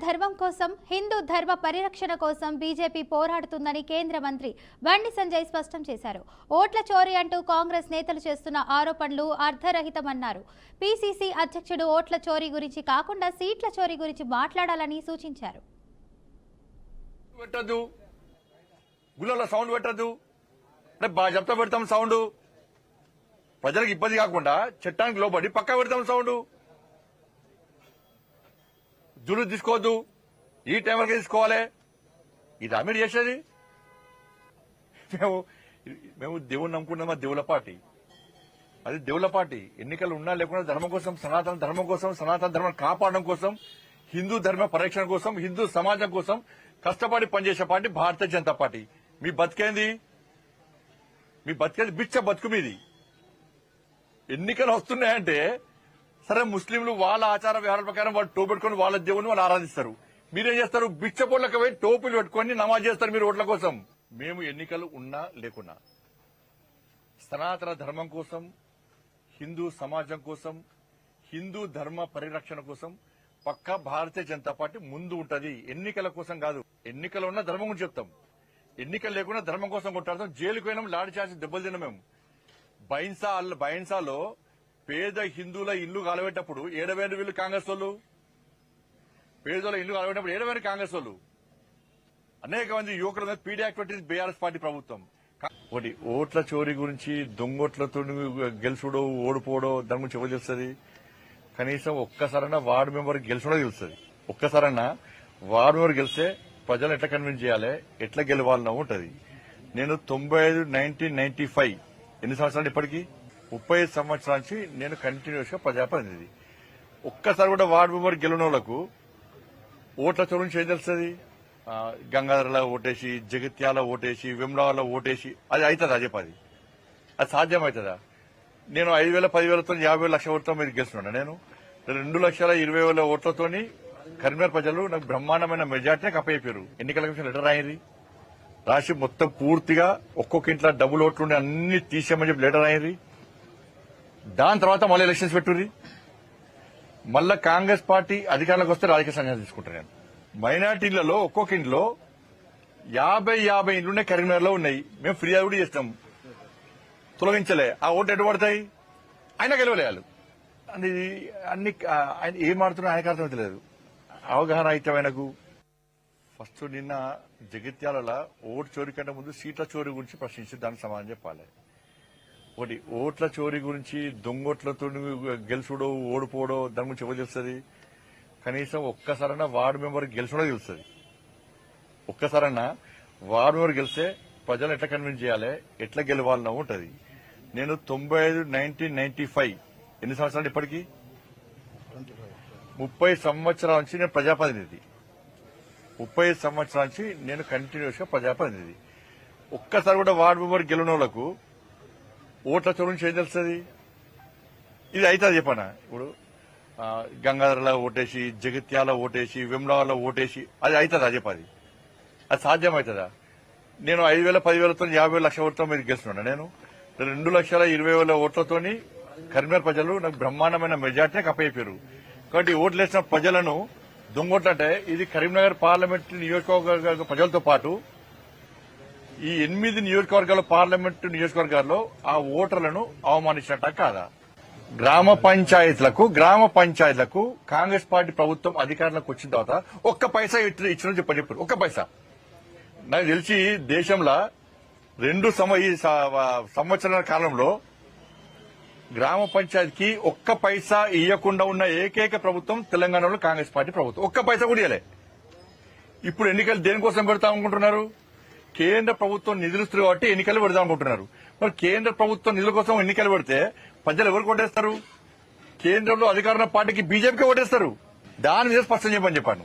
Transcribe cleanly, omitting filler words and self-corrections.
ధర్మం కోసం, హిందూ ధర్మ పరిరక్షణ కోసం బీజేపీ పోరాడుతుందని కేంద్ర మంత్రి బండి సంజయ్ స్పష్టం చేశారు. ఓట్ల చోరీ అంటూ కాంగ్రెస్ నేతలు చేస్తున్న ఆరోపణలు అర్థరహితమన్నారు. పీసీసీ అధ్యక్షుడు ఓట్ల చోరీ గురించి కాకుండా సీట్ల చోరీ గురించి మాట్లాడాలని సూచించారు. చెప్తా పెడతాం సౌండ్, ప్రజలకు ఇబ్బంది కాకుండా చట్టానికి లోబడి పక్కా పెడతాం సౌండ్. జులు తీసుకోవద్దు, ఈ టైం వరకు తీసుకోవాలి. ఇది మీరు చేసేది. మేము దేవుని నమ్ముకున్నామా, దేవుల పార్టీ. అది దేవుల పార్టీ. ఎన్నికలు ఉన్నా లేకుండా ధర్మం కోసం, సనాతన ధర్మం కోసం, సనాతన ధర్మం కాపాడడం కోసం, హిందూ ధర్మ పరిరక్షణ కోసం, హిందూ సమాజం కోసం కష్టపడి పనిచేసే పార్టీ భారతీయ జనతా పార్టీ. మీ బతికేంది బిచ్చ బతుకు మీది. ఎన్నికలు వస్తున్నాయంటే సరే, ముస్లింలు వాళ్ళ ఆచార వ్యవహారాల ప్రకారం వాళ్ళు టోపు పెట్టుకుని వాళ్ళ దేవుని వాళ్ళు ఆరాధిస్తారు. మీరేం చేస్తారు? బిచ్చపోట్లకు పోయి టోపులు పెట్టుకుని నమాజ్ చేస్తారు మీరు ఓట్ల కోసం. మేము ఎన్నికలు ఉన్నా లేకున్నా సనాతన ధర్మం కోసం, హిందూ సమాజం కోసం, హిందూ ధర్మ పరిరక్షణ కోసం పక్కా భారతీయ జనతా పార్టీ ముందు ఉంటది. ఎన్నికల కోసం కాదు. ఎన్నికలు ఉన్న ధర్మం గురించి చెప్తాం, ఎన్నికలు లేకుండా ధర్మం కోసం కొట్టాడతాం. జైలుకు పోయినాం, లాడి చేసి దెబ్బలు తిన్నాం. మేము బైన్సాలో పేద హిందువుల ఇల్లు కాలబెట్టినప్పుడు ఏడవేరు వీళ్ళు కాంగ్రెస్ వాళ్ళు. పేదల ఇల్లు కాలబెట్టినప్పుడు ఏడవేరు కాంగ్రెస్ వాళ్ళు. అనేక మంది యువకుల మీద పీడీ యాక్టివిటీస్ బీఆర్ఎస్ పార్టీ ప్రభుత్వం. ఒకటి ఓట్ల చోరీ గురించి, దొంగోట్లతో గెలుచుడో ఓడిపోవడో దాని గురించి ఎవరు తెలుస్తుంది? కనీసం ఒక్కసారన్నా వార్డు మెంబర్ గెలిచడో తెలుస్తుంది. ఒక్కసారన్నా వార్డు మెంబర్ గెలిస్తే ప్రజలు ఎట్లా కన్విన్స్ చేయాలి, ఎట్లా గెలవాలన్నా ఉంటది. నేను 1995 ఎన్ని సంవత్సరాలు ఇప్పటికీ 30 సంవత్సరాల నుంచి నేను కంటిన్యూస్ గా ప్రజాప్రతినిధి. ఒక్కసారి కూడా వార్డు మెంబర్ గెలిచిన వాళ్లకు ఓట్ల చోరు నుంచి ఏం తెలుస్తుంది? గంగాధరలో ఓటేసి, జగిత్యాల ఓటేసి, విమ్లాలో ఓటేసి అది అవుతుందా? చెప్పది అది సాధ్యమవుతుందా? నేను 5,000, 10,000తో 50,000 లక్షల ఓట్లతో మీరు గెలుస్తున్నాను. నేను 2,20,000 ఓట్లతో కరీంనగర్ ప్రజలు నాకు బ్రహ్మాండమైన మెజార్టీని అప్పయ్యారు. ఎన్నికల కమిషన్ లెటర్ రాసి మొత్తం పూర్తిగా ఒక్కొక్క ఇంట్లో డబుల్ ఓట్లుండి అన్ని తీసేయమని చెప్పి లెటర్ అయ్యింది. దాని తర్వాత మళ్ళీ ఎలక్షన్స్ పెట్టుర్రి. మళ్ళా కాంగ్రెస్ పార్టీ అధికారంలోకి వస్తే రాజకీయ సంఘాలు తీసుకుంటారు. నేను మైనార్టీలలో ఒక్కొక్క ఇంట్లో 50 ఇండ్లున్నాయి, కరీంనగర్ లో ఉన్నాయి. మేము ఫిర్యాదు కూడా చేస్తాం, తొలగించలే. ఆ ఓట్లు ఎటు పడతాయి? ఆయన గెలవలేయాలి. అన్ని ఆయన ఏం ఆడుతున్నా ఆయనకు అర్థమవుతలేదు. అవగాహన అయితే ఆయనకు. ఫస్ట్ నిన్న జగిత్యాల ఓటు చోరీ కంటే ముందు సీట్ల చోరీ గురించి ప్రశ్నించి దానికి సమాధానం చెప్పాలి. ఒకటి ఓట్ల చోరీ గురించి, దొంగోట్లతో గెలుచుడో ఓడిపోవడో దాని గురించి ఎవరు తెలుస్తుంది? కనీసం ఒక్కసారన్నా వార్డు మెంబర్ గెలిచడో తెలుస్తుంది. ఒక్కసారన్నా వార్డు మెంబర్ గెలిస్తే ప్రజలు ఎట్లా కన్విన్స్ చేయాలి, ఎట్లా గెలవాలన్నా ఉంటది. నేను 1995 ఎన్ని సంవత్సరాలు ఇప్పటికీ 30 సంవత్సరాల నుంచి నేను ప్రజాప్రతినిధి. 30 సంవత్సరాల నుంచి నేను కంటిన్యూస్ గా ప్రజాప్రతినిధి. ఒక్కసారి కూడా వార్డు మెంబర్ గెలిచిన వాళ్లకు ఓట్ల చోరు నుంచి ఏం తెలుస్తుంది? ఇది అవుతుంది చెప్పనా? ఇప్పుడు గంగాధరలో ఓటేసి, జగిత్యాల ఓటేసి, విమ్లాలో ఓటేసి అది అవుతుందా? చెప్పది అది సాధ్యమవుతుందా? నేను 5,000, 10,000తో 50,000 లక్షల ఓట్లతో మీరు గెలుస్తున్నాను. నేను 2,20,000 ఓట్లతో కరీంనగర్ ప్రజలు నాకు బ్రహ్మాండమైన మెజార్టీని అప్పయ్యారు. కాబట్టి ఓట్లు వేసిన ప్రజలను దొంగోట్లంటే ఇది కరీంనగర్ పార్లమెంట్ నియోజకవర్గ ప్రజలతో పాటు ఈ 8 నియోజకవర్గాల పార్లమెంటు నియోజకవర్గాల్లో ఆ ఓటర్లను అవమానించినట్ట కాదా? గ్రామ పంచాయతీలకు కాంగ్రెస్ పార్టీ ప్రభుత్వం అధికారంలోకి వచ్చిన తర్వాత ఒక్క పైసా ఇచ్చిన చెప్పారు. ఒక్క పైసా. నాకు తెలిసి దేశంలో 2 సంవత్సరాల కాలంలో గ్రామ పంచాయతీకి ఒక్క పైసా ఇవ్వకుండా ఉన్న ఏకైక ప్రభుత్వం తెలంగాణలో కాంగ్రెస్ పార్టీ ప్రభుత్వం. ఒక్క పైసా కూడా ఇవ్వలే. ఇప్పుడు ఎన్నికలు దేనికోసం పెడతాం అనుకుంటున్నారు? కేంద్ర ప్రభుత్వం నిధులు ఇస్తుంది కాబట్టి ఎన్నికలు పెడదాం అనుకుంటున్నారు. మరి కేంద్ర ప్రభుత్వం నిధుల కోసం ఎన్నికలు పెడితే ప్రజలు ఎవరికి ఓటేస్తారు? కేంద్రంలో అధికారంలో పార్టీకి బీజేపీకి ఓటేస్తారు. దాని మీద స్పష్టం చెప్పని చెప్పాను.